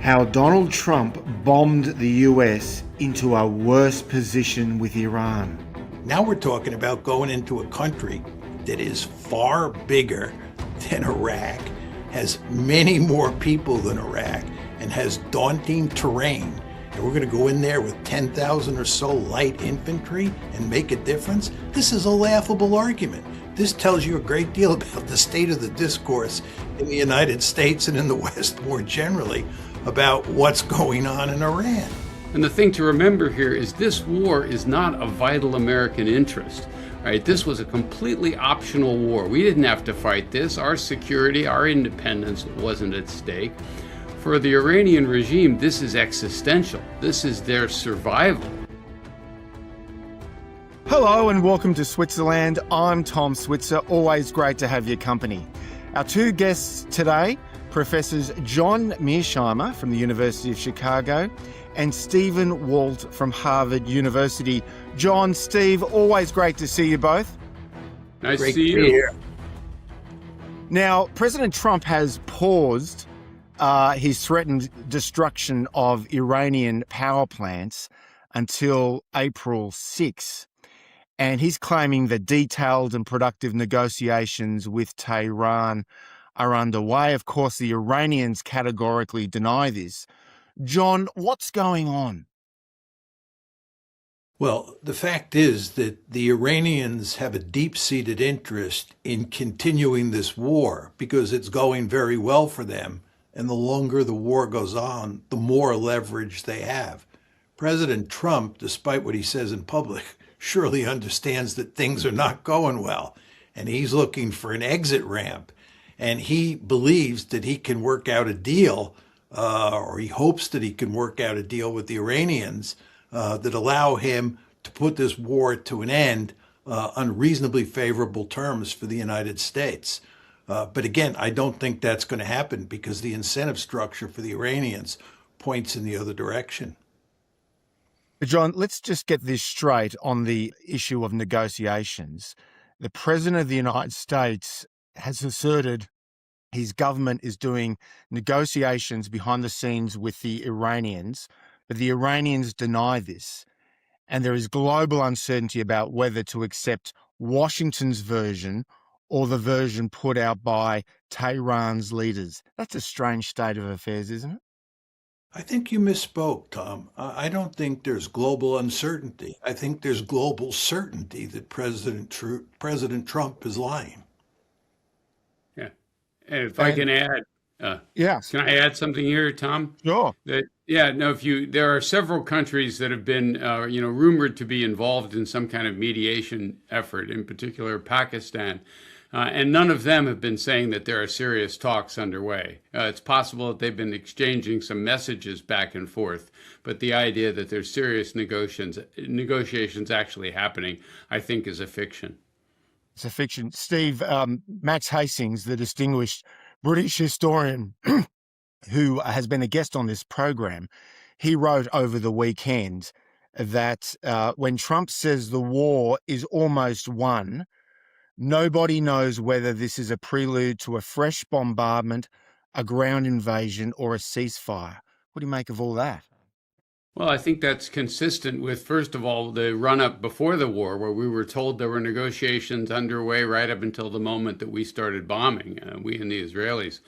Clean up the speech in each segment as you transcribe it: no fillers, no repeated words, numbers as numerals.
how Donald Trump bombed the US into a worse position with Iran. Now we're talking about going into a country that is far bigger than Iraq, has many more people than Iraq, and has daunting terrain. And we're going to go in there with 10,000 or so light infantry and make a difference? This is a laughable argument. This tells you a great deal about the state of the discourse in the United States and in the West more generally about what's going on in Iran. And the thing to remember here is this war is not a vital American interest. Right? This was a completely optional war. We didn't have to fight this. Our security, our independence wasn't at stake. For the Iranian regime, this is existential. This is their survival. Hello and welcome to Switzerland. I'm Tom Switzer. Always great to have your company. Our two guests today, Professors John Mearsheimer from the University of Chicago and Stephen Walt from Harvard University. John, Steve, always great to see you both. Nice to see you. Now, President Trump has paused his threatened destruction of Iranian power plants until April 6. And he's claiming that detailed and productive negotiations with Tehran are underway. Of course, the Iranians categorically deny this. John, what's going on? Well, the fact is that the Iranians have a deep-seated interest in continuing this war because it's going very well for them. And the longer the war goes on, the more leverage they have. President Trump, despite what he says in public, surely understands that things are not going well. And he's looking for an exit ramp. And he believes that he can work out a deal, or he hopes that he can work out a deal with the Iranians that allow him to put this war to an end on reasonably favorable terms for the United States. But again, I don't think that's going to happen because the incentive structure for the Iranians points in the other direction. John, let's just get this straight on the issue of negotiations. The President of the United States has asserted his government is doing negotiations behind the scenes with the Iranians, but the Iranians deny this. And there is global uncertainty about whether to accept Washington's version or the version put out by Tehran's leaders. That's a strange state of affairs, isn't it? I think you misspoke, Tom. I don't think there's global uncertainty. I think there's global certainty that President Trump is lying. Yeah. And if I can add, yes. Can I add something here, Tom? Sure. There are several countries that have been, rumored to be involved in some kind of mediation effort, in particular Pakistan. And none of them have been saying that there are serious talks underway. It's possible that they've been exchanging some messages back and forth, but the idea that there's serious negotiations actually happening, I think, is a fiction. It's a fiction. Steve, Max Hastings, the distinguished British historian who has been a guest on this program, he wrote over the weekend that when Trump says the war is almost won, nobody knows whether this is a prelude to a fresh bombardment, a ground invasion, or a ceasefire. What do you make of all that? Well, I think that's consistent with, first of all, the run-up before the war, where we were told there were negotiations underway right up until the moment that we started bombing, we and the Israelis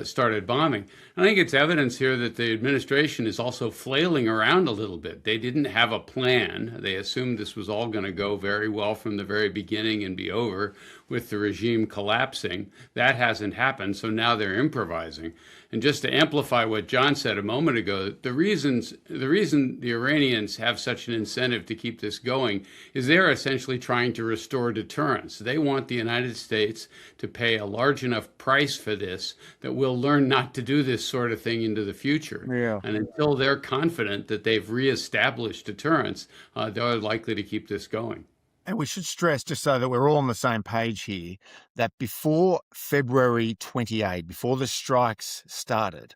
started bombing. And I think it's evidence here that the administration is also flailing around a little bit. They didn't have a plan. They assumed this was all going to go very well from the very beginning and be over with the regime collapsing. That hasn't happened, so now they're improvising. And just to amplify what John said a moment ago, the reason the Iranians have such an incentive to keep this going is they're essentially trying to restore deterrence. They want the United States to pay a large enough price for this that we'll learn not to do this sort of thing into the future. Yeah. And until they're confident that they've reestablished deterrence, they're likely to keep this going. And we should stress, just so that we're all on the same page here, that before February 28, before the strikes started,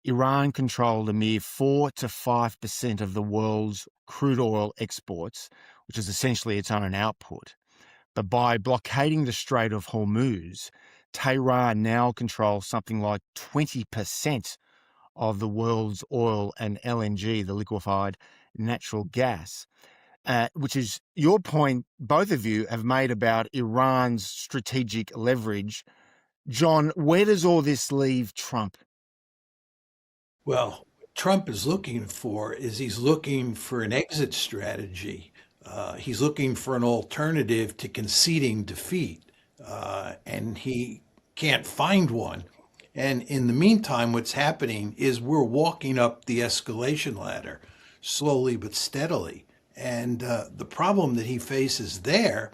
Iran controlled a mere 4 to 5% of the world's crude oil exports, which is essentially its own output. But by blockading the Strait of Hormuz, Tehran now controls something like 20% of the world's oil and LNG, the liquefied natural gas, which is your point both of you have made about Iran's strategic leverage. John, where does all this leave Trump? Well, what Trump is looking for is he's looking for an exit strategy. He's looking for an alternative to conceding defeat, and he can't find one. And in the meantime, what's happening is we're walking up the escalation ladder slowly but steadily. And the problem that he faces there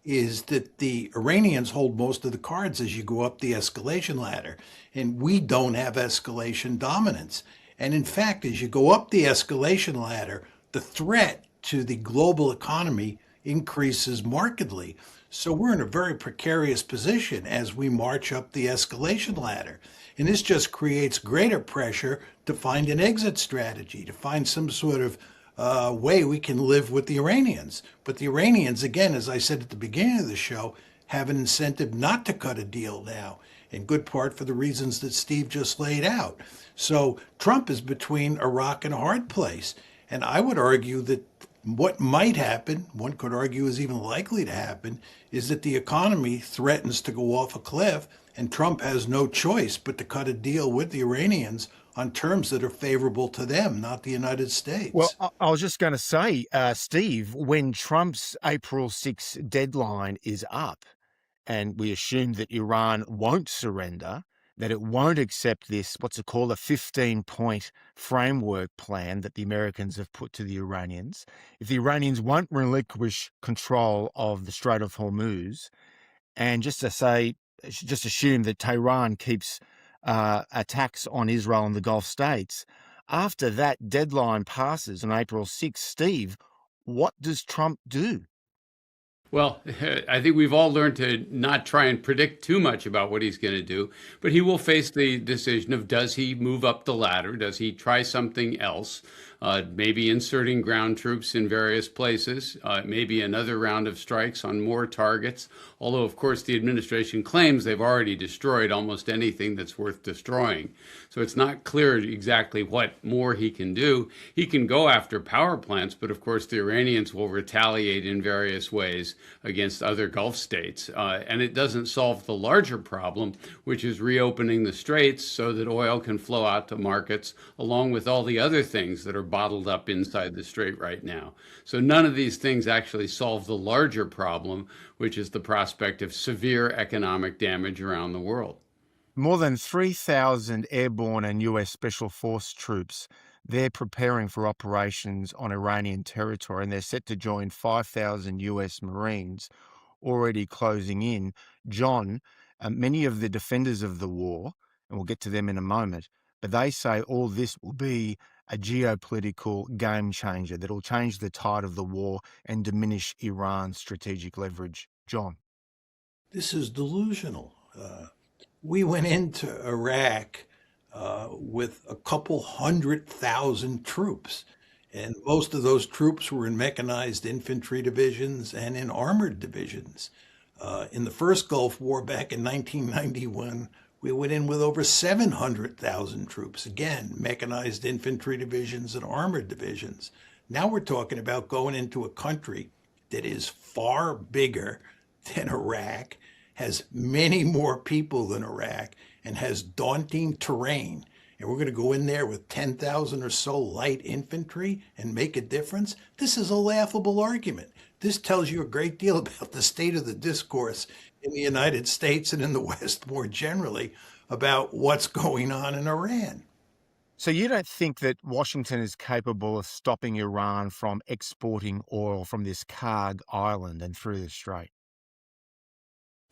is that the Iranians hold most of the cards as you go up the escalation ladder, and we don't have escalation dominance. And in fact, as you go up the escalation ladder, the threat to the global economy increases markedly. So we're in a very precarious position as we march up the escalation ladder. And this just creates greater pressure to find an exit strategy, to find some sort of way we can live with the Iranians. But the Iranians, again, as I said at the beginning of the show, have an incentive not to cut a deal now, in good part for the reasons that Steve just laid out. So Trump is between a rock and a hard place. And I would argue that what might happen, one could argue is even likely to happen, is that the economy threatens to go off a cliff, and Trump has no choice but to cut a deal with the Iranians on terms that are favorable to them, not the United States. Well, I was just going to say, Steve, when Trump's April 6 deadline is up, and we assume that Iran won't surrender, that it won't accept this, what's it called, a 15-point framework plan that the Americans have put to the Iranians, if the Iranians won't relinquish control of the Strait of Hormuz, and just assume that Tehran keeps attacks on Israel and the Gulf states, after that deadline passes on April 6, Steve, what does Trump do? Well, I think we've all learned to not try and predict too much about what he's going to do, but he will face the decision of, does he move up the ladder? Does he try something else? Maybe inserting ground troops in various places, maybe another round of strikes on more targets. Although, of course, the administration claims they've already destroyed almost anything that's worth destroying. So it's not clear exactly what more he can do. He can go after power plants, but of course the Iranians will retaliate in various ways against other Gulf states. And it doesn't solve the larger problem, which is reopening the straits so that oil can flow out to markets, along with all the other things that are bottled up inside the strait right now. So none of these things actually solve the larger problem, which is the prospect of severe economic damage around the world. More than 3,000 airborne and US Special Force troops, they're preparing for operations on Iranian territory, and they're set to join 5,000 US Marines already closing in. John, many of the defenders of the war, and we'll get to them in a moment, but they say all this will be a geopolitical game changer that will change the tide of the war and diminish Iran's strategic leverage. John. This is delusional. We went into Iraq with a couple 100,000 troops, and most of those troops were in mechanized infantry divisions and in armored divisions. In the first Gulf War back in 1991, we went in with over 700,000 troops, again, mechanized infantry divisions and armored divisions. Now we're talking about going into a country that is far bigger than Iraq, has many more people than Iraq, and has daunting terrain. And we're going to go in there with 10,000 or so light infantry and make a difference? This is a laughable argument. This tells you a great deal about the state of the discourse in the United States and in the West more generally about what's going on in Iran. So you don't think that Washington is capable of stopping Iran from exporting oil from this Karg island and through the strait?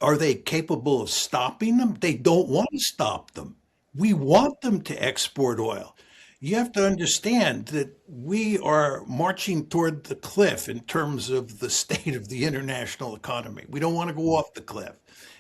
Are they capable of stopping them? They don't want to stop them. We want them to export oil. You have to understand that we are marching toward the cliff in terms of the state of the international economy. We don't want to go off the cliff.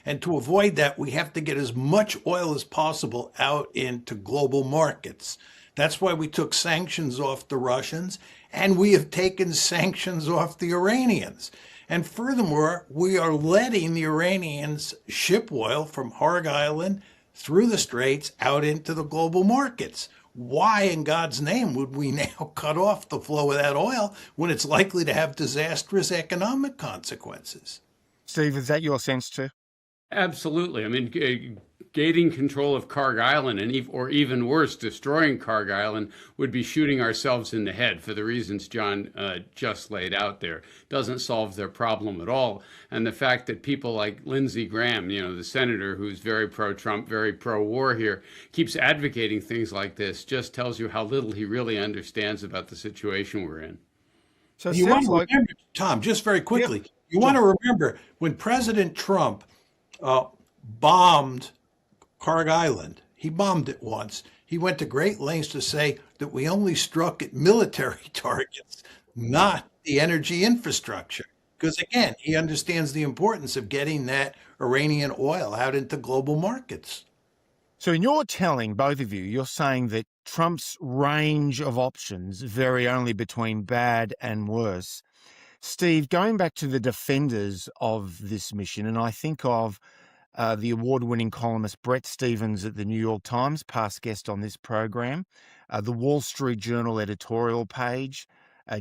And to avoid that, we have to get as much oil as possible out into global markets. That's why we took sanctions off the Russians, and we have taken sanctions off the Iranians. And furthermore, we are letting the Iranians ship oil from Karg Island through the straits out into the global markets. why in God's name would we now cut off the flow of that oil when it's likely to have disastrous economic consequences? Steve, is that your sense too? Absolutely. I mean, gaining control of Karg Island or even worse, destroying Karg Island would be shooting ourselves in the head for the reasons John just laid out there. Doesn't solve their problem at all. And the fact that people like Lindsey Graham, the senator who's very pro-Trump, very pro-war here, keeps advocating things like this just tells you how little he really understands about the situation we're in. So you want to remember, Tom, just very quickly, you want to remember when President Trump bombed Karg Island. He bombed it once. He went to great lengths to say that we only struck at military targets, not the energy infrastructure. Because again, he understands the importance of getting that Iranian oil out into global markets. So in your telling, both of you, you're saying that Trump's range of options vary only between bad and worse. Steve, going back to the defenders of this mission, and I think of the award-winning columnist Brett Stevens at the New York Times, past guest on this program, the Wall Street Journal editorial page,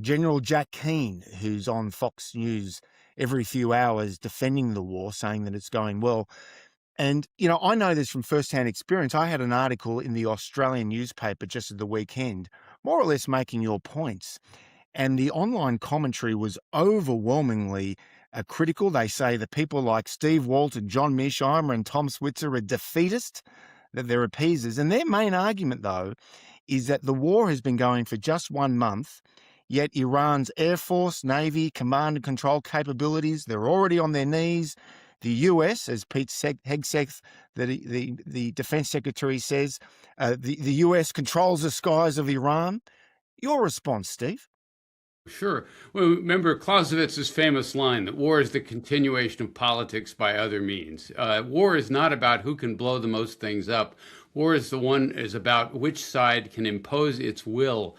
General Jack Keane, who's on Fox News every few hours defending the war, saying that it's going well. And, I know this from firsthand experience. I had an article in the Australian newspaper just at the weekend, more or less making your points. And the online commentary was overwhelmingly critical. They say that people like Steve Walton, John Mearsheimer, and Tom Switzer are defeatist, that they're appeasers. And their main argument, though, is that the war has been going for just 1 month, yet Iran's Air Force, Navy, command and control capabilities, they're already on their knees. The US, as Pete Hegseth, the defense secretary, says, the US controls the skies of Iran. Your response, Steve? Sure. Well, remember Clausewitz's famous line that war is the continuation of politics by other means. War is not about who can blow the most things up. War is about which side can impose its will,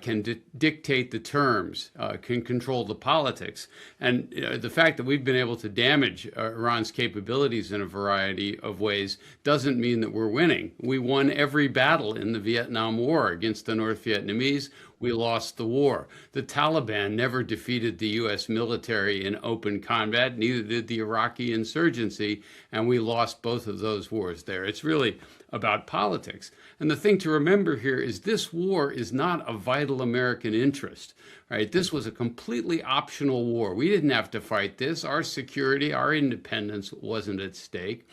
can dictate the terms, can control the politics. And the fact that we've been able to damage Iran's capabilities in a variety of ways doesn't mean that we're winning. We won every battle in the Vietnam War against the North Vietnamese. We lost the war. The Taliban never defeated the U.S. military in open combat, neither did the Iraqi insurgency, and we lost both of those wars there. It's really about politics. And the thing to remember here is this war is not a vital American interest, right? This was a completely optional war. We didn't have to fight this. Our security, our independence wasn't at stake.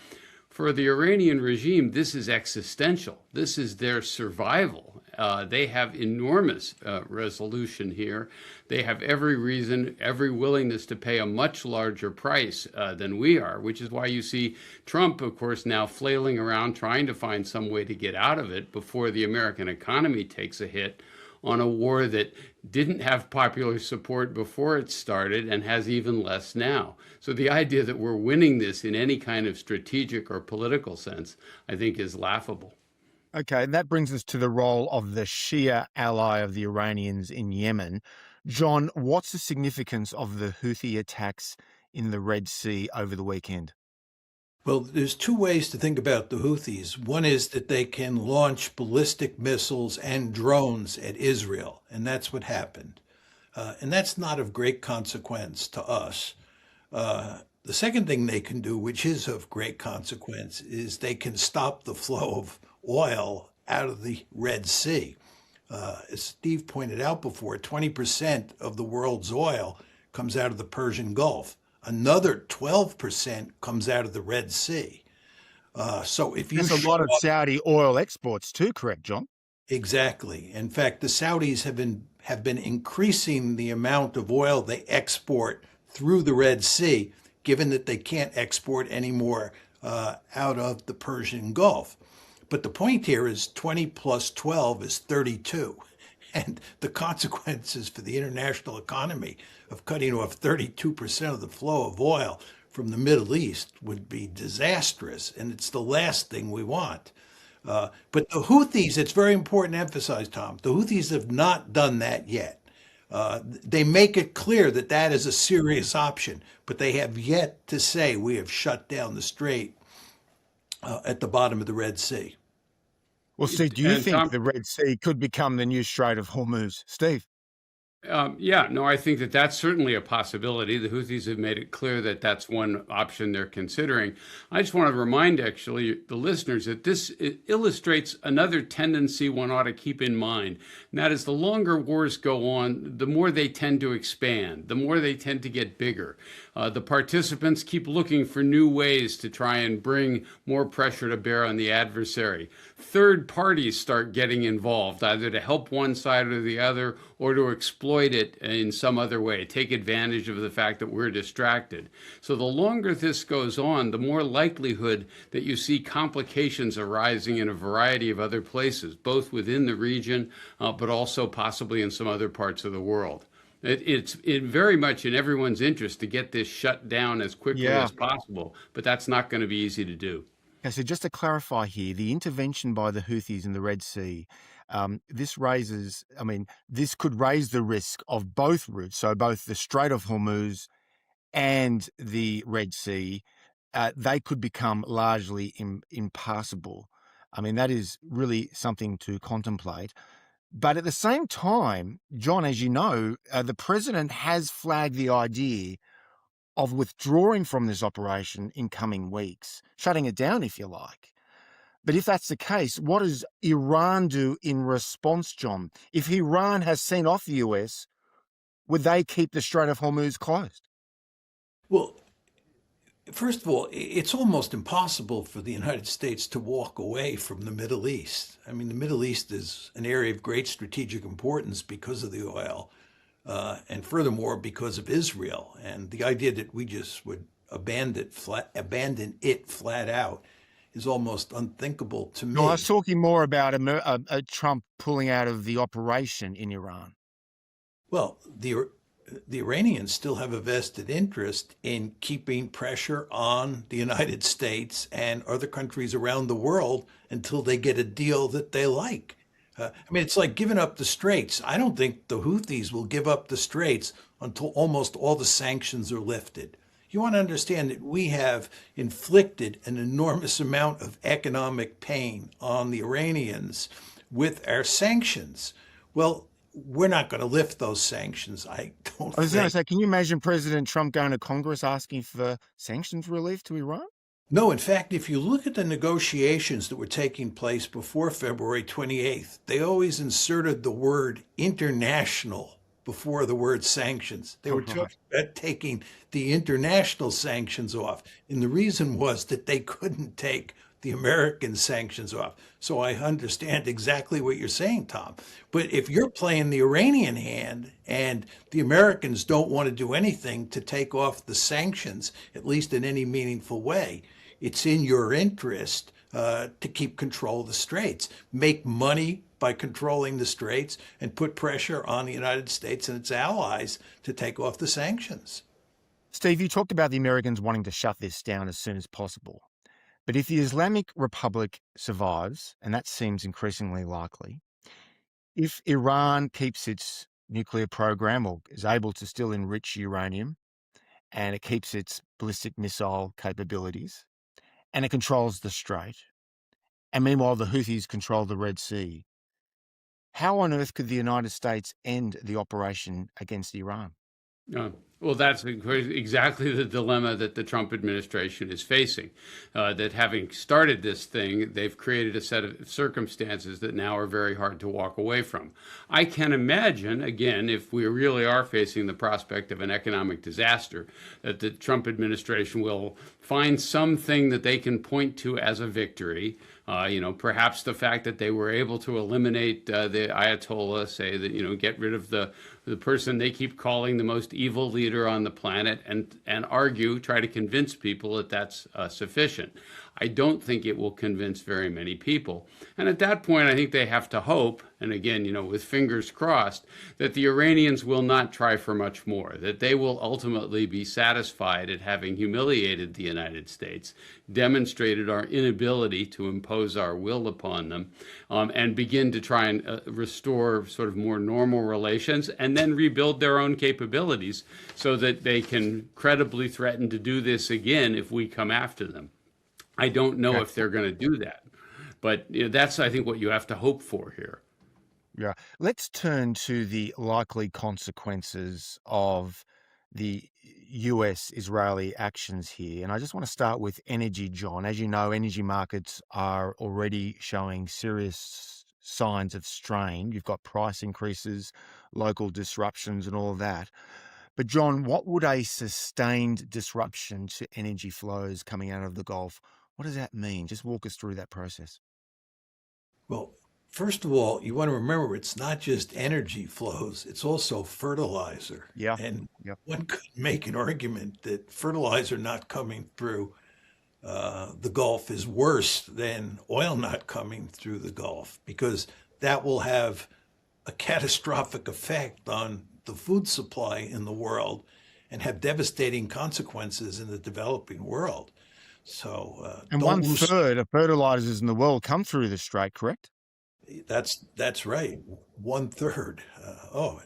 For the Iranian regime, this is existential. This is their survival. They have enormous resolution here. They have every reason, every willingness to pay a much larger price than we are, which is why you see Trump, of course, now flailing around trying to find some way to get out of it before the American economy takes a hit on a war that didn't have popular support before it started and has even less now. So the idea that we're winning this in any kind of strategic or political sense, I think, is laughable. Okay, that brings us to the role of the Shia ally of the Iranians in Yemen. John, what's the significance of the Houthi attacks in the Red Sea over the weekend? Well, there's two ways to think about the Houthis. One is that they can launch ballistic missiles and drones at Israel, and that's what happened. And that's not of great consequence to us. The second thing they can do, which is of great consequence, is they can stop the flow of oil out of the Red Sea. As Steve pointed out before, 20% of the world's oil comes out of the Persian Gulf. Another 12% comes out of the Red Sea. So if you There's a lot of Saudi oil exports too, correct, John? Exactly. In fact, the Saudis have been increasing the amount of oil they export through the Red Sea, given that they can't export any more out of the Persian Gulf. But the point here is 20 plus 12 is 32. And the consequences for the international economy of cutting off 32% of the flow of oil from the Middle East would be disastrous. And it's the last thing we want. But the Houthis, it's very important to emphasize, Tom, the Houthis have not done that yet. They make it clear that that is a serious option, but they have yet to say we have shut down the strait at the bottom of the Red Sea. Well, Steve, do you And think Tom, the Red Sea could become the new Strait of Hormuz? Steve? yeah, no, I think that that's certainly a possibility. The Houthis have made it clear that that's one option they're considering. I just want to remind, actually, the listeners that this illustrates another tendency one ought to keep in mind. And that is the longer wars go on, the more they tend to expand, the more they tend to get bigger. The participants keep looking for new ways to try and bring more pressure to bear on the adversary. Third parties start getting involved, either to help one side or the other, or to exploit it in some other way, take advantage of the fact that we're distracted. So the longer this goes on, the more likelihood that you see complications arising in a variety of other places, both within the region, but also possibly in some other parts of the world. It's very much in everyone's interest to get this shut down as quickly Yeah. as possible, but that's not going to be easy to do. Okay, so just to clarify here, the intervention by the Houthis in the Red Sea, this could raise the risk of both routes, so both the Strait of Hormuz and the Red Sea, they could become largely impassable. I mean, that is really something to contemplate. But at the same time, John, as you know, the president has flagged the idea of withdrawing from this operation in coming weeks, shutting it down, if you like. But if that's the case, what does Iran do in response, John? If Iran has sent off the US, would they keep the Strait of Hormuz closed? Well, first of all, it's almost impossible for the United States to walk away from the Middle East. I mean, the Middle East is an area of great strategic importance because of the oil, and furthermore, because of Israel. And the idea that we just would abandon it flat out is almost unthinkable to me. No, I was talking more about Trump pulling out of the operation in Iran. Well, the Iranians still have a vested interest in keeping pressure on the United States and other countries around the world until they get a deal that they like. It's like giving up the Straits. I don't think the Houthis will give up the Straits until almost all the sanctions are lifted. You want to understand that we have inflicted an enormous amount of economic pain on the Iranians with our sanctions. Well, we're not going to lift those sanctions. I was going to say, can you imagine President Trump going to Congress asking for sanctions relief to Iran? No, in fact, if you look at the negotiations that were taking place before February 28th, they always inserted the word international before the word sanctions. They were talking about taking the international sanctions off. And the reason was that they couldn't take the American sanctions off. So I understand exactly what you're saying, Tom. But if you're playing the Iranian hand and the Americans don't want to do anything to take off the sanctions, at least in any meaningful way, it's in your interest to keep control of the Straits, make money by controlling the Straits, and put pressure on the United States and its allies to take off the sanctions. Steve, you talked about the Americans wanting to shut this down as soon as possible. But if the Islamic Republic survives, and that seems increasingly likely, if Iran keeps its nuclear program or is able to still enrich uranium, and it keeps its ballistic missile capabilities, and it controls the Strait, and meanwhile the Houthis control the Red Sea, how on earth could the United States end the operation against Iran? Well, that's exactly the dilemma that the Trump administration is facing, that having started this thing, they've created a set of circumstances that now are very hard to walk away from. I can imagine, again, if we really are facing the prospect of an economic disaster, that the Trump administration will find something that they can point to as a victory. Perhaps the fact that they were able to eliminate the Ayatollah, say that, get rid of the person they keep calling the most evil leader on the planet, and try to convince people that that's sufficient. I don't think it will convince very many people. And at that point, I think they have to hope, and again, with fingers crossed, that the Iranians will not try for much more, that they will ultimately be satisfied at having humiliated the United States, demonstrated our inability to impose our will upon them, and begin to try and restore sort of more normal relations, and then rebuild their own capabilities so that they can credibly threaten to do this again if we come after them. I don't know if they're going to do that. But that's, I think, what you have to hope for here. Yeah. Let's turn to the likely consequences of the US-Israeli actions here. And I just want to start with energy, John. As you know, energy markets are already showing serious signs of strain. You've got price increases, local disruptions, and all of that. But John, what would a sustained disruption to energy flows coming out of the Gulf, what does that mean? Just walk us through that process. Well, first of all, you want to remember it's not just energy flows, it's also fertilizer. Yeah. And Yep. one could make an argument that fertilizer not coming through the Gulf is worse than oil not coming through the Gulf, because that will have a catastrophic effect on the food supply in the world and have devastating consequences in the developing world. So And don't one lose. third of fertilizers in the world come through the strait, correct? That's right. One third.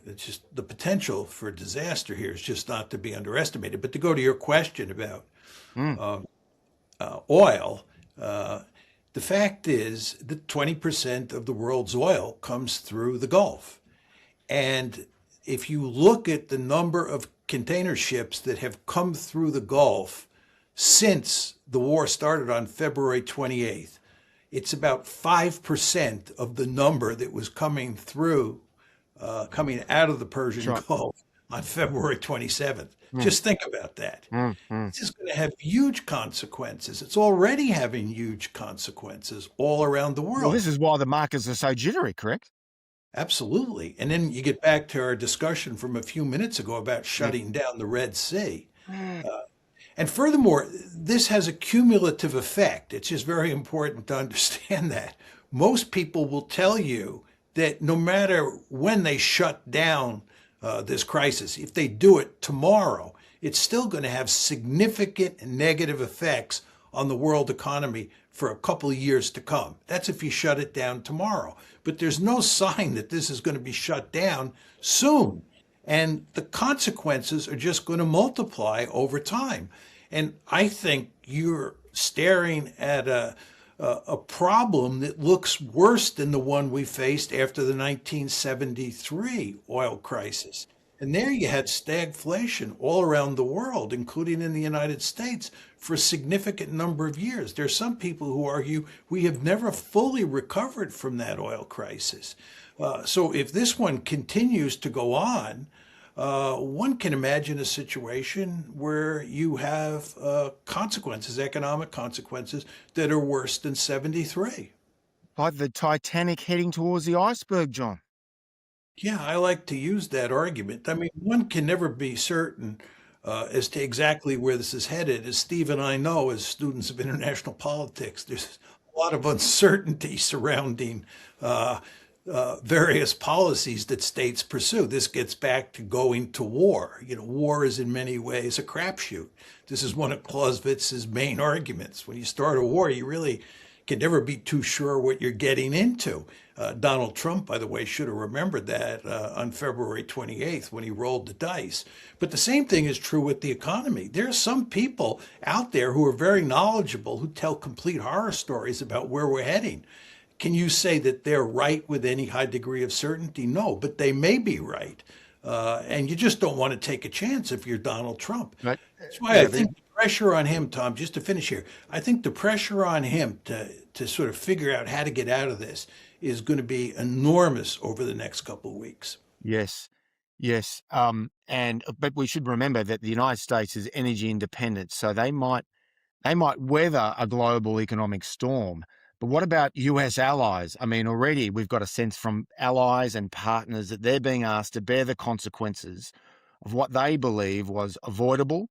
It's just the potential for disaster here is just not to be underestimated. But to go to your question about Mm. oil, the fact is that 20% of the world's oil comes through the Gulf. And if you look at the number of container ships that have come through the Gulf since the war started on February 28th, it's about 5% of the number that was coming through, coming out of the Persian Sure. Gulf on February 27th. Mm. Just think about that. Mm. This is going to have huge consequences. It's already having huge consequences all around the Well, world. this is why the markets are so jittery, correct? Absolutely. And then you get back to our discussion from a few minutes ago about shutting down the Red Sea. And furthermore, this has a cumulative effect. It's just very important to understand that. Most people will tell you that no matter when they shut down this crisis, if they do it tomorrow, it's still going to have significant negative effects on the world economy for a couple of years to come. That's if you shut it down tomorrow. But there's no sign that this is going to be shut down soon. And the consequences are just going to multiply over time. And I think you're staring at a problem that looks worse than the one we faced after the 1973 oil crisis. And there you had stagflation all around the world, including in the United States, for a significant number of years. There are some people who argue we have never fully recovered from that oil crisis. So if this one continues to go on, one can imagine a situation where you have consequences, economic consequences, that are worse than 73. Like the Titanic heading towards the iceberg, John. Yeah, I like to use that argument. I mean, one can never be certain as to exactly where this is headed. As Steve and I know, as students of international politics, there's a lot of uncertainty surrounding various policies that states pursue. This gets back to going to war. War is in many ways a crapshoot. This is one of Clausewitz's main arguments. When you start a war, you really can never be too sure what you're getting into. Donald Trump, by the way, should have remembered that on February 28th when he rolled the dice. But the same thing is true with the economy. There are some people out there who are very knowledgeable who tell complete horror stories about where we're heading. Can you say that they're right with any high degree of certainty? No, but they may be right. And you just don't want to take a chance if you're Donald Trump. Right. That's why I think the pressure on him, Tom, just to finish here, I think the pressure on him to sort of figure out how to get out of this is going to be enormous over the next couple of weeks. Yes. But we should remember that the United States is energy independent, so they might weather a global economic storm. But what about US allies? I mean, already we've got a sense from allies and partners that they're being asked to bear the consequences of what they believe was avoidable,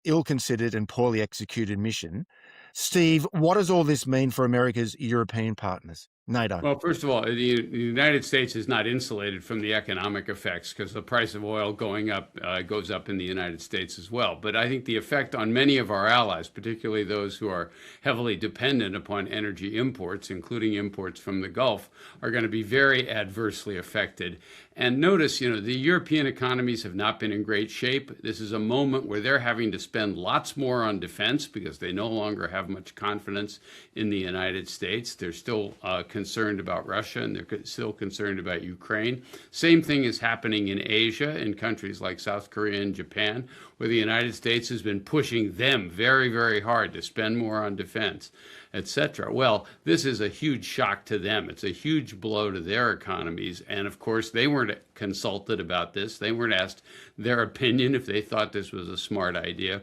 ill-considered and poorly executed mission. Steve, what does all this mean for America's European partners? NATO? Well, first of all, the United States is not insulated from the economic effects because the price of oil going up goes up in the United States as well. But I think the effect on many of our allies, particularly those who are heavily dependent upon energy imports, including imports from the Gulf, are going to be very adversely affected. And notice, the European economies have not been in great shape. This is a moment where they're having to spend lots more on defense because they no longer have much confidence in the United States. They're still concerned about Russia, and they're still concerned about Ukraine. Same thing is happening in Asia, in countries like South Korea and Japan, where the United States has been pushing them very, very hard to spend more on defense, etc. Well, this is a huge shock to them. It's a huge blow to their economies. And of course, they weren't consulted about this. They weren't asked their opinion if they thought this was a smart idea.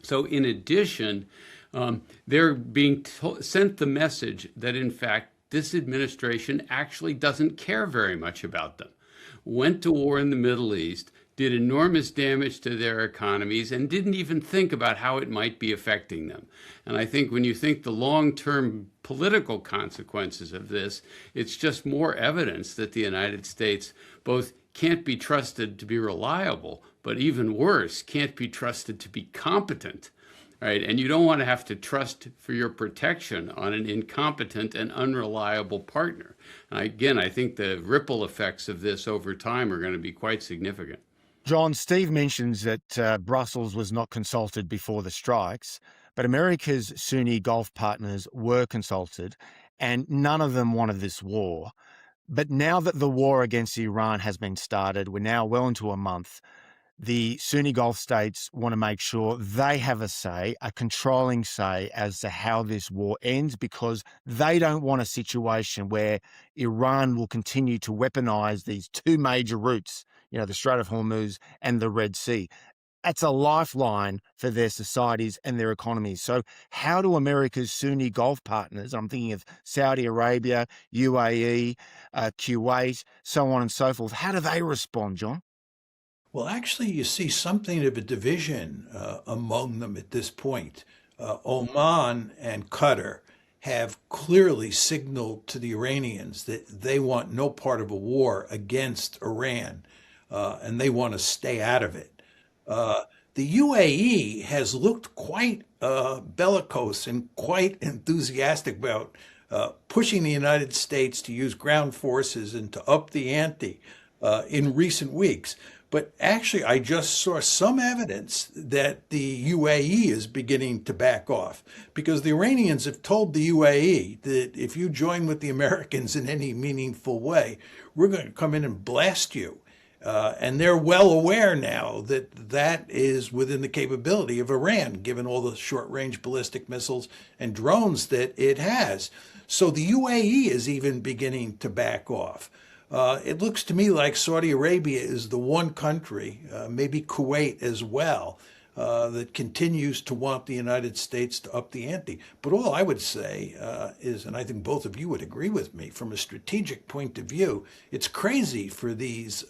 So in addition, they're being sent the message that, in fact, this administration actually doesn't care very much about them. Went to war in the Middle East, did enormous damage to their economies, and didn't even think about how it might be affecting them. And I think when you think the long-term political consequences of this, it's just more evidence that the United States both can't be trusted to be reliable, but even worse, can't be trusted to be competent. Right? And you don't want to have to trust for your protection on an incompetent and unreliable partner. And again, I think the ripple effects of this over time are going to be quite significant. John, Steve mentions that Brussels was not consulted before the strikes, but America's Sunni Gulf partners were consulted, and none of them wanted this war. But now that the war against Iran has been started, we're now well into a month, the Sunni Gulf states want to make sure they have a say, a controlling say as to how this war ends, because they don't want a situation where Iran will continue to weaponize these two major routes, the Strait of Hormuz and the Red Sea. That's a lifeline for their societies and their economies. So how do America's Sunni Gulf partners, I'm thinking of Saudi Arabia, UAE, Kuwait, so on and so forth, how do they respond, John? Well, actually, you see something of a division among them at this point. Oman and Qatar have clearly signaled to the Iranians that they want no part of a war against Iran, and they want to stay out of it. The UAE has looked quite bellicose and quite enthusiastic about pushing the United States to use ground forces and to up the ante in recent weeks. But actually, I just saw some evidence that the UAE is beginning to back off, because the Iranians have told the UAE that if you join with the Americans in any meaningful way, we're going to come in and blast you. And they're well aware now that that is within the capability of Iran, given all the short-range ballistic missiles and drones that it has. So the UAE is even beginning to back off. It looks to me like Saudi Arabia is the one country, maybe Kuwait as well, that continues to want the United States to up the ante. But all I would say is, and I think both of you would agree with me, from a strategic point of view, it's crazy for these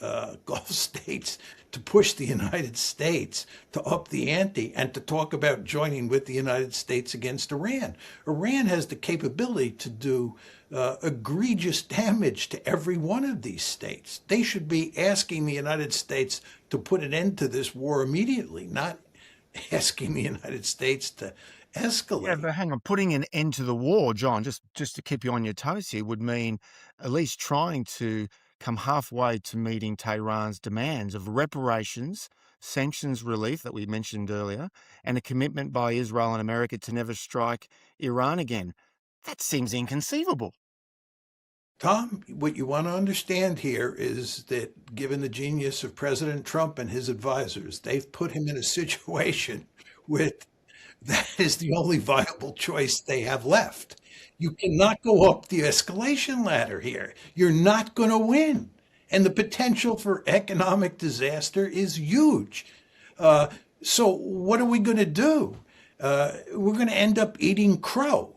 Gulf states to push the United States to up the ante and to talk about joining with the United States against Iran. Iran has the capability to do egregious damage to every one of these states. They should be asking the United States to put an end to this war immediately, not asking the United States to escalate. Yeah, but hang on, putting an end to the war, John, just to keep you on your toes here, would mean at least trying to come halfway to meeting Tehran's demands of reparations, sanctions relief that we mentioned earlier, and a commitment by Israel and America to never strike Iran again. That seems inconceivable. Tom, what you want to understand here is that given the genius of President Trump and his advisors, they've put him in a situation with that is the only viable choice they have left. You cannot go up the escalation ladder here. You're not going to win. And the potential for economic disaster is huge. So what are we going to do? We're going to end up eating crow.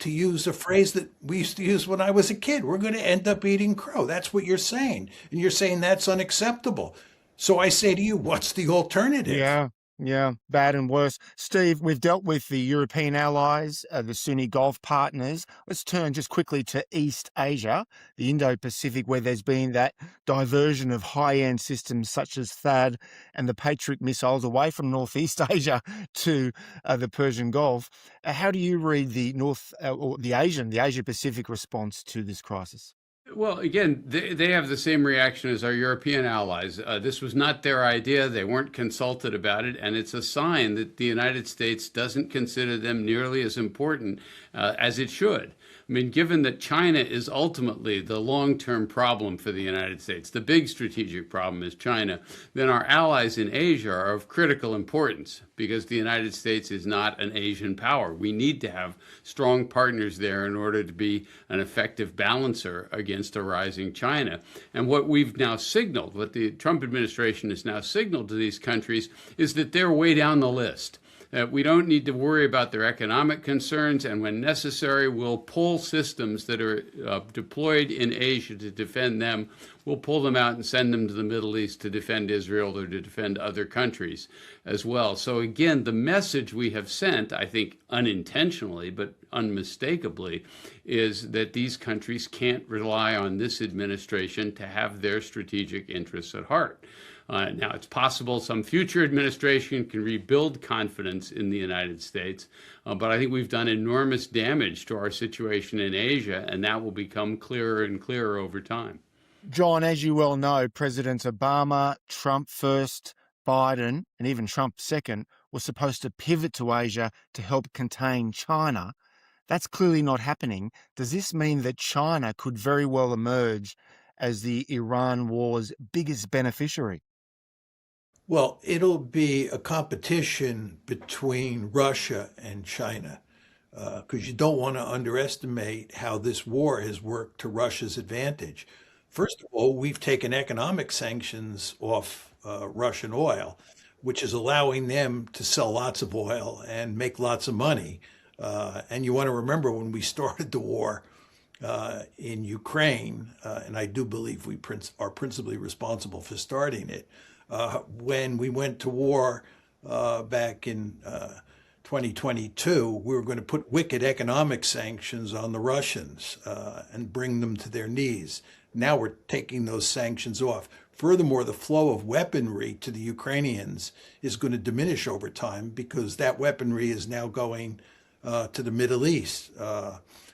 To use a phrase that we used to use when I was a kid, we're going to end up eating crow. That's what you're saying. And you're saying that's unacceptable. So I say to you, what's the alternative? Yeah. Yeah, bad and worse. Steve, we've dealt with the European allies, the Sunni Gulf partners. Let's turn just quickly to East Asia, the Indo-Pacific, where there's been that diversion of high-end systems such as THAAD and the Patriot missiles away from Northeast Asia to the Persian Gulf. How do you read the the Asia-Pacific response to this crisis? Well, again, they have the same reaction as our European allies. This was not their idea. They weren't consulted about it. And it's a sign that the United States doesn't consider them nearly as important as it should. I mean, given that China is ultimately the long-term problem for the United States, the big strategic problem is China, then our allies in Asia are of critical importance because the United States is not an Asian power. We need to have strong partners there in order to be an effective balancer against a rising China. And what we've now signaled, what the Trump administration has now signaled to these countries, is that they're way down the list. We don't need to worry about their economic concerns, and when necessary, we'll pull systems that are deployed in Asia to defend them. We'll pull them out and send them to the Middle East to defend Israel or to defend other countries as well. So again, the message we have sent, I think unintentionally, but unmistakably, is that these countries can't rely on this administration to have their strategic interests at heart. Now, it's possible some future administration can rebuild confidence in the United States, but I think we've done enormous damage to our situation in Asia, and that will become clearer and clearer over time. John, as you well know, Presidents Obama, Trump first, Biden, and even Trump second were supposed to pivot to Asia to help contain China. That's clearly not happening. Does this mean that China could very well emerge as the Iran war's biggest beneficiary? Well, it'll be a competition between Russia and China, because you don't want to underestimate how this war has worked to Russia's advantage. First of all, we've taken economic sanctions off Russian oil, which is allowing them to sell lots of oil and make lots of money. And you want to remember when we started the war in Ukraine, and I do believe we are principally responsible for starting it, when we went to war back in 2022, we were going to put wicked economic sanctions on the Russians and bring them to their knees. Now we're taking those sanctions off. Furthermore, the flow of weaponry to the Ukrainians is going to diminish over time because that weaponry is now going to the Middle East.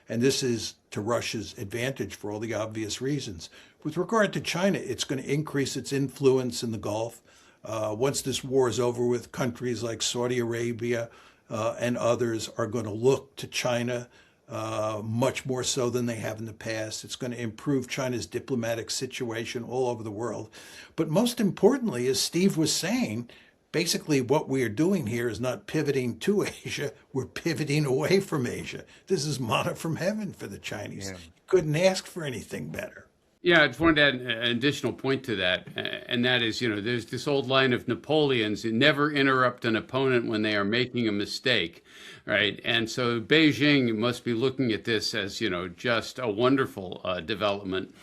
And this is to Russia's advantage for all the obvious reasons. With regard to China, it's going to increase its influence in the Gulf. Once this war is over with, countries like Saudi Arabia and others are going to look to China much more so than they have in the past. It's going to improve China's diplomatic situation all over the world. But most importantly, as Steve was saying, basically what we are doing here is not pivoting to Asia, we're pivoting away from Asia. This is manna from heaven for the Chinese. Yeah. Couldn't ask for anything better. Yeah, I just wanted to add an additional point to that, and that is, there's this old line of Napoleon's, never interrupt an opponent when they are making a mistake, right? And so Beijing must be looking at this as, just a wonderful development,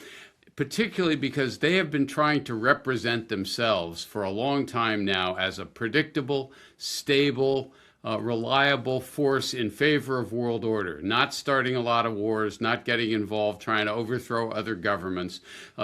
particularly because they have been trying to represent themselves for a long time now as a predictable, stable, reliable force in favor of world order, not starting a lot of wars, not getting involved, trying to overthrow other governments,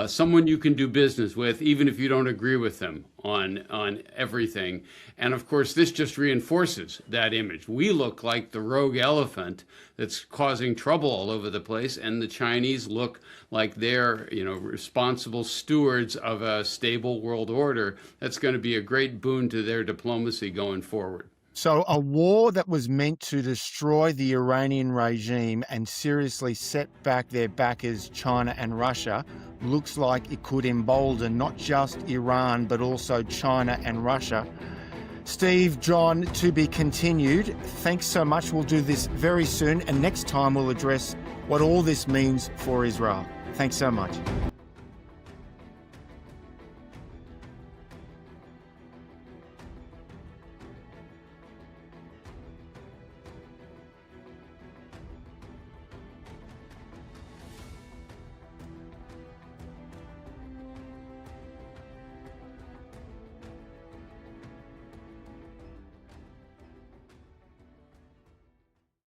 someone you can do business with, even if you don't agree with them on everything. And of course, this just reinforces that image. We look like the rogue elephant that's causing trouble all over the place, and the Chinese look like they're, responsible stewards of a stable world order. That's going to be a great boon to their diplomacy going forward. So a war that was meant to destroy the Iranian regime and seriously set back their backers, China and Russia, looks like it could embolden not just Iran, but also China and Russia. Steve, John, to be continued. Thanks so much. We'll do this very soon. And next time we'll address what all this means for Israel. Thanks so much.